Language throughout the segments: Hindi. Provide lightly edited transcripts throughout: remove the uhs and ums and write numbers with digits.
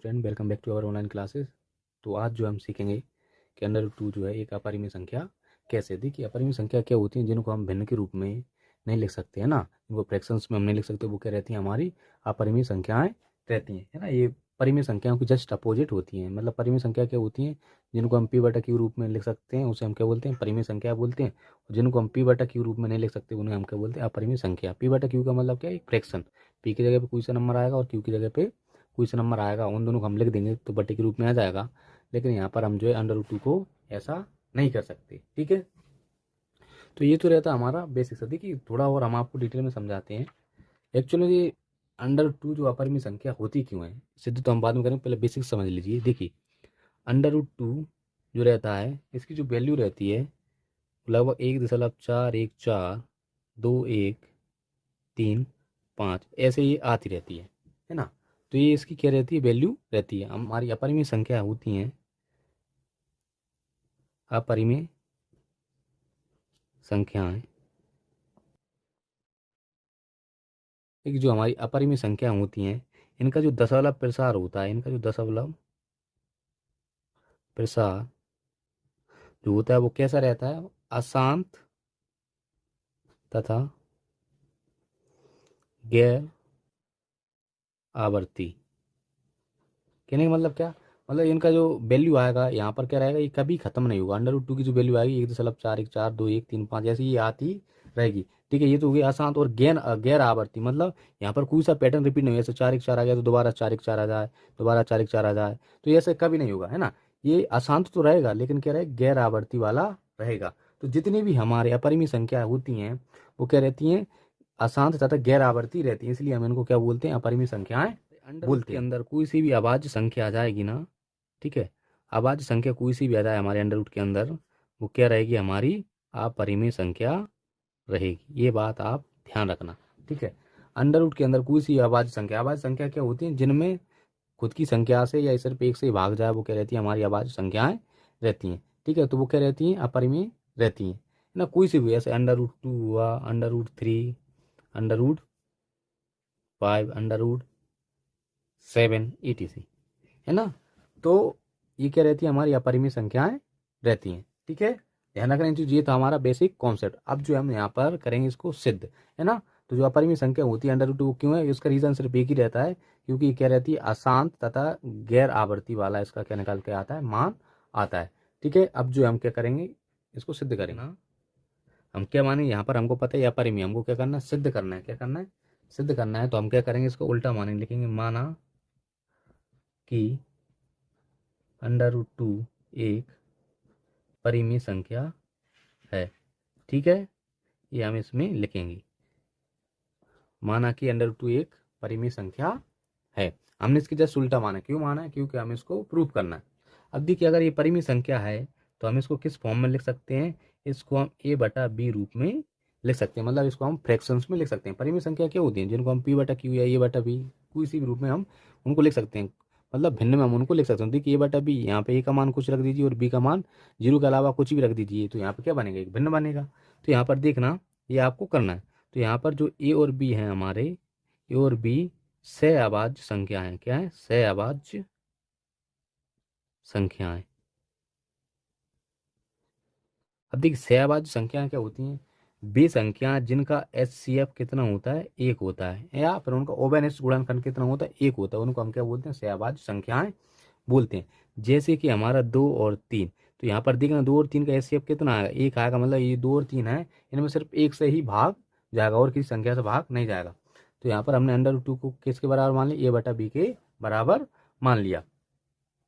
Friend, welcome back to our online classes. तो आज जो हम सीखेंगे कि अंडर रूट टू जो है एक अपरिमेय संख्या कैसे। देखिए, अपरिमेय संख्या क्या होती है जिनको हम भिन्न के रूप में नहीं लिख सकते, है ना, इनको फ्रैक्शंस में हम नहीं लिख सकते, वो क्या रहती हैं, हमारी अपरिमेय संख्याएं रहती हैं, है ना। ये परिमेय संख्याओं की जस्ट अपोजिट होती हैं। मतलब परिमेय संख्या क्या होती हैं, जिनको हम पी बटा क्यू रूप में लिख सकते हैं उसे हम क्या बोलते हैं, परिमेय संख्या बोलते हैं। और जिनको हम पी बटा क्यू रूप में नहीं लिख सकते उन्हें हम क्या बोलते हैं, अपरिमेय संख्या। पी बटा क्यू का मतलब क्या है, एक फ्रैक्शन। पी की जगह पे कोई सा नंबर आएगा और क्यू की जगह पे कोई सा नंबर आएगा, उन दोनों को हम लिख देंगे तो बटे के रूप में आ जाएगा। लेकिन यहाँ पर हम जो है अंडर रूट टू को ऐसा नहीं कर सकते, ठीक है। तो ये तो रहता है हमारा बेसिक सा। देखिए, थोड़ा और हम आपको डिटेल में समझाते हैं। एक्चुअली ये अंडर टू जो अपरिमेय संख्या होती क्यों है, सिद्ध तो हम बाद में करेंगे, पहले बेसिक समझ लीजिए। देखिए, अंडर रूट टू जो रहता है इसकी जो वैल्यू रहती है लगभग 1.4142135 ऐसे ये आती रहती है ना। तो ये इसकी क्या रहती है, वैल्यू रहती है। हमारी अपरिमेय संख्या होती हैं, अपरिमेय संख्याएं, एक जो हमारी अपरिमेय संख्या होती हैं इनका जो दशमलव प्रसार होता है, इनका जो दशमलव प्रसार जो होता है वो कैसा रहता है, अशांत तथा गैर आवर्ती। कहने का मतलब क्या, मतलब इनका जो वैल्यू आएगा यहाँ पर क्या रहेगा, ये कभी खत्म नहीं होगा। अंडर रूट टू की जो वैल्यू आएगी 1.4142135 ऐसी ही आती रहेगी, ठीक है। ये तो हो गया अशांत। और गैर गैर आवर्ती मतलब यहाँ पर कोई सा पैटर्न रिपीट नहीं हो, जैसे 414 आ गया तो दोबारा 414 आ जाए, दोबारा 414 आ जाए, तो ये ऐसे कभी नहीं होगा, है ना। ये अशांत तो रहेगा लेकिन क्या रहेगा, गैर आवर्ती वाला रहेगा। तो जितनी भी हमारे अपरिमेय संख्या होती हैं वो क्या रहती हैं, अशांत तथा गैर आवर्ती रहती है, इसलिए हम इनको क्या बोलते हैं, अपरिमेय संख्याएं बोलते हैं। अंदर कोई सी भी अभाज्य संख्या आ जाएगी ना, ठीक है, अभाज्य संख्या कोई सी भी आ जाए हमारे अंडर रूट के अंदर, वो क्या रहेगी, हमारी अपरिमेय संख्या रहेगी। ये बात आप ध्यान रखना, ठीक है। अंडर रूट के अंदर कोई सी अभाज्य संख्या क्या होती है, जिनमें खुद की संख्या से या सिर्फ एक से ही भाग जाए, वो क्या रहती है, हमारी अभाज्य संख्याएं रहती हैं, ठीक है। तो वो क्या रहती हैं, अपरिमेय रहती हैं ना। कोई सी भी, ऐसे अंडर रूट टू हुआ, under root three, under root five, under root 7 etc, है ना। तो ये क्या रहती है, हमारी अपरिमेय संख्याएं रहती हैं, ठीक है। ध्यान रखना इन चीज, ये था हमारा बेसिक कॉन्सेप्ट। अब जो हम यहाँ पर करेंगे इसको सिद्ध, है ना। तो जो अपरिमेय संख्या होती है अंडर रूट टू, क्यों है, इसका रीजन सिर्फ एक ही रहता है, क्योंकि ये क्या रहती है, अशांत तथा गैर आवर्ती वाला इसका क्या निकाल के आता है, मान आता है, ठीक है। अब जो हम क्या करेंगे, इसको सिद्ध करेंगे ना। हम क्या मानेंगे, यहाँ पर हमको पता है अपरिमेय, हमको क्या करना है, सिद्ध करना है। क्या करना है, सिद्ध करना है। तो हम क्या करेंगे, इसको उल्टा मानेंगे, लिखेंगे माना कि अंडर रूट टू एक परिमेय संख्या है, ठीक है। ये हम इसमें लिखेंगे, माना कि अंडर रूट टू एक परिमेय संख्या है। हमने इसकी जस्ट उल्टा माना, क्यों माना है, क्योंकि हमें इसको प्रूव करना है। अब देखिए, अगर ये परिमेय संख्या है तो हम इसको किस फॉर्म में लिख सकते हैं, इसको हम ए बटा बी रूप में लिख सकते हैं। मतलब इसको हम फ्रैक्शंस में लिख सकते हैं। परिमेय संख्या क्या होती है, जिनको हम पी बटा क्यू या ए बटा बी कोई सी भी रूप में हम उनको लिख सकते हैं, मतलब भिन्न में हम उनको लिख सकते हैं। देखिए, ए बटा बी, यहाँ पे ए का मान कुछ रख दीजिए और बी का मान जीरो के अलावा कुछ भी रख दीजिए, तो यहाँ पे क्या बनेगा, एक भिन्न बनेगा। तो यहाँ पर देखना, ये आपको करना है। तो यहाँ पर जो ए और बी हैं हमारे, ए और बी सहअभाज्य संख्याएं, क्या है, सहअभाज्य संख्याएं। अब देखिए, सहअभाज्य संख्याएं क्या होती हैं, वे संख्याएं जिनका एचसीएफ कितना होता है, एक होता है, या फिर उनका ओवेनएस गुणनखंड कितना होता है, एक होता है, उनको हम क्या बोलते हैं, सहअभाज्य संख्याएं बोलते हैं। जैसे कि हमारा 2 और 3, तो यहाँ पर देखना 2 और 3 का एचसीएफ कितना आएगा, एक आएगा। मतलब ये 2 और 3 है, इनमें सिर्फ एक से ही भाग जाएगा और किसी संख्या से भाग नहीं जाएगा। तो यहाँ पर हमने अंडर रूट टू को किसके बराबर मान लिया, ए बटा बी के बराबर मान लिया।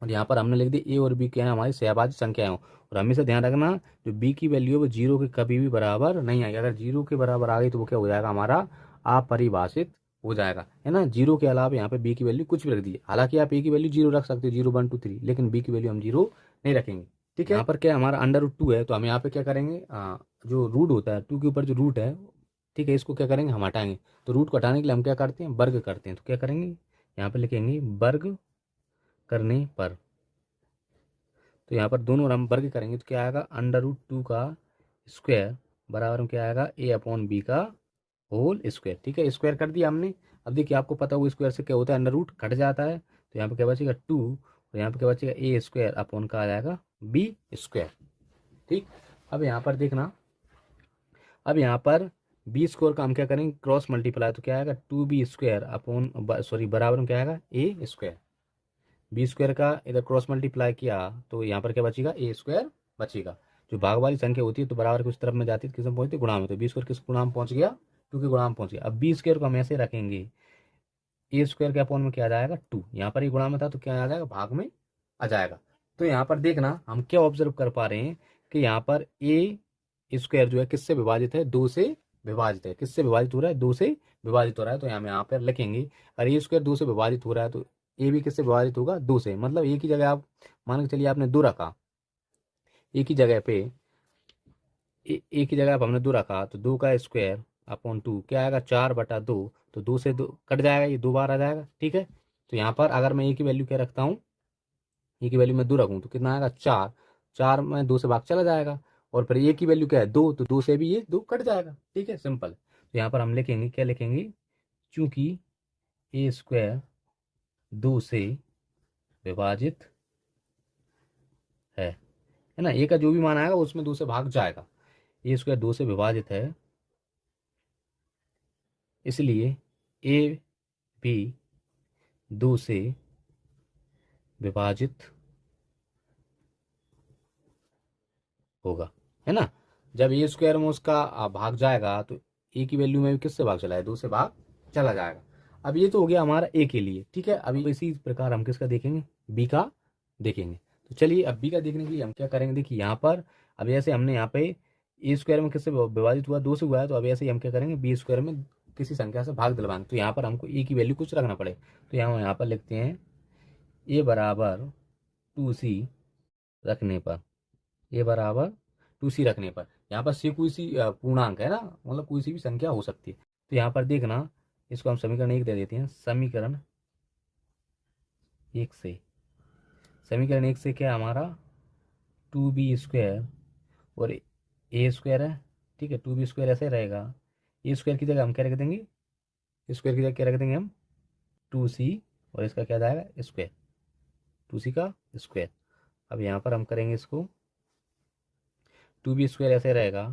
और यहाँ पर हमने लिख दिया ए और बी क्या है, हमारी सहभाज्य संख्याएं हो। और हमेशा ध्यान रखना, जो बी की वैल्यू है वो जीरो के कभी भी बराबर नहीं आएगी। अगर जीरो के बराबर आ गई तो वो क्या हो जाएगा, हमारा अपरिभाषित हो जाएगा, है ना। जीरो के अलावा यहाँ पे बी की वैल्यू कुछ भी रख दीजिए। हालांकि आप ए की वैल्यू जीरो रख सकते हो, 0 1 2 3, लेकिन बी की वैल्यू हम जीरो नहीं रखेंगे, ठीक है। यहाँ पर क्या हमारा अंडर रूट टू है, तो हम यहाँ पे क्या करेंगे, जो रूट होता है टू के ऊपर जो रूट है, ठीक है, इसको क्या करेंगे, हम हटाएंगे। तो रूट को हटाने के लिए हम क्या करते हैं, वर्ग करते हैं। तो क्या करेंगे, यहाँ पे लिखेंगे वर्ग करने पर। तो यहाँ पर दोनों हम वर्ग करेंगे तो क्या आएगा, अंडर रूट टू का स्क्वायर बराबर में क्या आएगा, ए अपॉन बी का होल स्क्वायर, ठीक है। स्क्वायर कर दिया हमने। अब देखिए, आपको पता है वो स्क्वायर से क्या होता है, अंडर रूट कट जाता है। तो यहाँ पर क्या बचेगा 2, और यहाँ पर क्या बचेगा ए स्क्वायर अपॉन का आ जाएगा बी स्क्वायर। ठीक, अब यहाँ पर देखना, अब यहाँ पर बी स्क्वायर का हम क्या करेंगे क्रॉस मल्टीप्लाई, तो क्या आएगा 2b² अपॉन सॉरी बराबर में क्या आएगा ए स्क्वायर। बी स्क्वायर का इधर क्रॉस मल्टीप्लाई किया तो यहाँ पर क्या बचेगा ए स्क्वायर बचेगा। जो भाग वाली संख्या होती है तो बराबर की उस तरफ में जाती है, किस में पहुंचती है गुणा में, तो बी स्क्वायर किस गुणा में पहुंच गया, 2 के गुणा में पहुंच गया। अब बी स्क्वायर को हम ऐसे रखेंगे, ए स्क्वायर के अपॉन में क्या आ जाएगा 2, यहाँ पर ही गुणा में था तो क्या आ जाएगा भाग में आ जाएगा। तो यहाँ पर देखना हम क्या ऑब्जर्व कर पा रहे हैं कि यहाँ पर ए स्क्वायर जो है किससे विभाजित है, 2 से विभाजित है। किससे विभाजित हो रहा है, 2 से विभाजित हो रहा है। तो हम यहाँ पर लिखेंगे अगर ए स्क्वायर 2 से विभाजित हो रहा है तो ए भी किससे विभाजित होगा, 2 से। मतलब एक ही जगह आप मान के चलिए आपने 2 रखा, एक ही जगह पे एक ही जगह पे हमने 2 रखा, तो 2 का स्क्वायर अपॉन 2 क्या आएगा 4/2, तो 2 से 2 कट जाएगा, ये 2 बार आ जाएगा। ठीक है, तो यहाँ पर अगर मैं ए की वैल्यू क्या रखता हूँ, ए की वैल्यू मैं 2 रखूँ तो कितना आएगा 4, 4 में 2 से भाग चला जाएगा, और फिर ए की वैल्यू क्या है 2, तो 2 से भी ये 2 कट जाएगा। ठीक है, सिंपल। तो यहाँ पर हम लिखेंगे क्या लिखेंगे, चूंकि ए स्क्वायर 2 से विभाजित है ना, ए का जो भी मान आएगा उसमें 2 से भाग जाएगा। ए स्क्वायर 2 से विभाजित है, इसलिए ए भी 2 से विभाजित होगा, है ना। जब ए स्क्वायर में उसका भाग जाएगा तो ए की वैल्यू में भी किससे भाग चला है, 2 से भाग चला जाएगा। अब ये तो हो गया हमारा ए के लिए। ठीक है, अभी इसी प्रकार हम किसका देखेंगे, बी का देखेंगे। तो चलिए अब बी का देखने के लिए हम क्या करेंगे, देखिए यहाँ पर अब ऐसे हमने यहाँ पे ए स्क्वायर में किससे विभाजित हुआ, 2 से हुआ है, तो अब ऐसे ही हम क्या करेंगे बी स्क्वायर में किसी संख्या से भाग दिलवाएंगे। तो यहाँ पर हमको ए की वैल्यू कुछ रखना पड़े, तो यहाँ पर लिखते हैं ए बराबर 2c रखने पर, ए बराबर 2c रखने पर, यहाँ पर सी कोई सी पूर्णांक है ना, मतलब कोई सी भी संख्या हो सकती है। तो यहाँ पर देखना, इसको हम समीकरण 1 दे देते हैं, समीकरण 1 से, समीकरण 1 से क्या है हमारा 2b² और ए स्क्वायर है। ठीक है, 2b² ऐसे रहेगा, ए स्क्वायर की जगह हम क्या रख देंगे, स्क्वायर की जगह क्या रख देंगे हम 2c, और इसका क्या जाएगा स्क्वायर, 2c का स्क्वायर। अब यहाँ पर हम करेंगे इसको 2b² ऐसे रहेगा,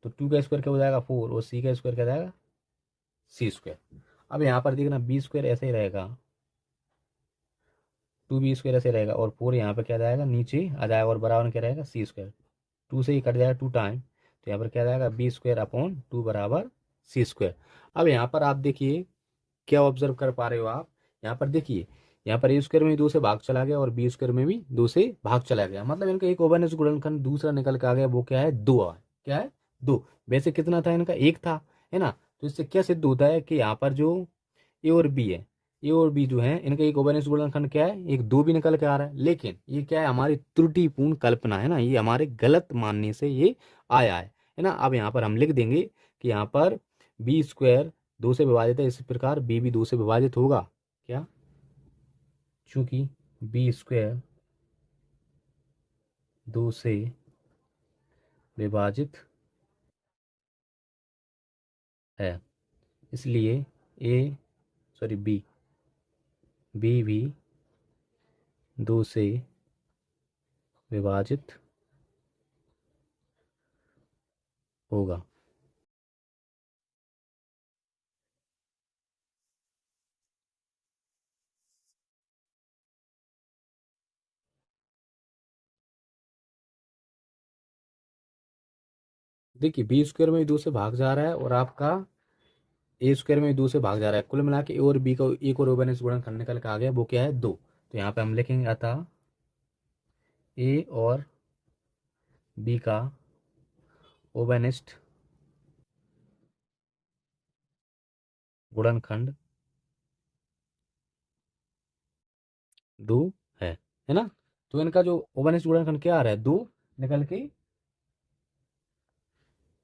तो 2 का स्क्वायर क्या हो जाएगा 4, और c का स्क्वायर क्या जाएगा c²। अब यहाँ पर देखना b² ऐसे ही रहेगा, 2b² ऐसे रहेगा, और 4 यहाँ पर क्या जाएगा नीचे आ जाएगा, और बराबर में क्या रहेगा c²। 2 से ही कट जाएगा 2 टाइम, तो यहाँ पर क्या जाएगा b² अपॉन 2 बराबर c²। अब यहाँ पर आप देखिए क्या ऑब्जर्व कर पा रहे हो आप, यहाँ पर देखिए यहाँ पर ए स्क्वायर में भी 2 से भाग चला गया और बी स्क्वायर में भी 2 से भाग चला गया, मतलब इनका एक ओवरनेस गुणनखंड दूसरा निकल के आ गया, वो क्या है 2 है। क्या है 2, वैसे कितना था इनका 1 था, है ना। तो इससे क्या सिद्ध होता है कि यहाँ पर जो ए और बी है, ए और बी जो है इनका एक ओवरनेस गुणनखंड क्या है, एक 2 भी निकल के आ रहा है। लेकिन ये क्या है हमारी त्रुटिपूर्ण कल्पना है ना, ये हमारे गलत मानने से ये आया है ना। अब यहाँ पर हम लिख देंगे कि यहाँ पर b² 2 से विभाजित है, इस प्रकार बी भी 2 से विभाजित होगा। क्या, चूंकि b² 2 से विभाजित है, इसलिए बी भी 2 से विभाजित होगा। देखिए b² में भी 2 से भाग जा रहा है और आपका a² में भी 2 से भाग जा रहा है, कुल मिला के ए और बी का एक और ओवरनेस गुणनखंड निकल के आ गया, वो क्या है 2। तो यहाँ पे हम लिखेंगे अतः ए और बी का ओवरनेस्ट गुणनखंड 2 है ना। तो इनका जो ओवरनेस्ट गुणनखंड क्या आ रहा है 2 निकल के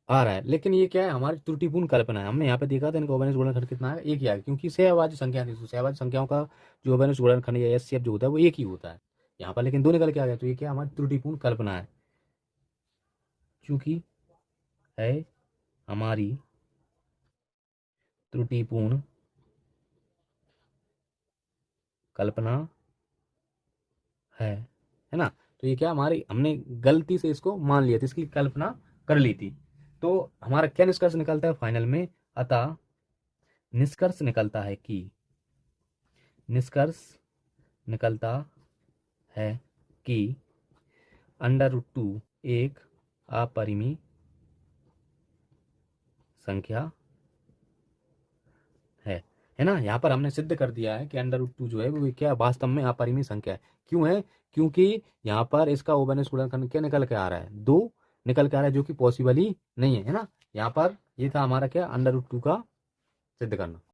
आ रहा है। लेकिन ये क्या है हमारी त्रुटिपूर्ण कल्पना है, हमने यहाँ पे देखा था इनका ओवरनेस गुणनखंड कितना है, एक ही आया, क्योंकि सहअभाज्य संख्या थी, तो सहअभाज्य संख्याओं का जो ओवरनेस गुणनखंड या एचसीएफ जो होता है वो एक ही होता है। यहाँ पर लेकिन 2 निकल के आ गया, तो ये क्या हमारी त्रुटिपूर्ण कल्पना है, क्योंकि है हमारी त्रुटिपूर्ण कल्पना है ना। तो ये क्या हमारी, हमने गलती से इसको मान लिया था, इसकी कल्पना कर ली थी। तो हमारा क्या निष्कर्ष निकलता है फाइनल में, अतः निष्कर्ष निकलता है कि, निष्कर्ष निकलता है कि √2 एक अपरिमेय संख्या है ना। यहाँ पर हमने सिद्ध कर दिया है कि √2 जो है वो क्या वास्तव में अपरिमेय संख्या है। क्यों है, क्योंकि यहाँ पर इसका ओबेनिस गुणनखंड क्या निकल के आ रहा है, 2 निकल के आ रहा है, जो कि पॉसिबल ही नहीं है ना। यहाँ पर ये था हमारा क्या √2 का सिद्ध करना।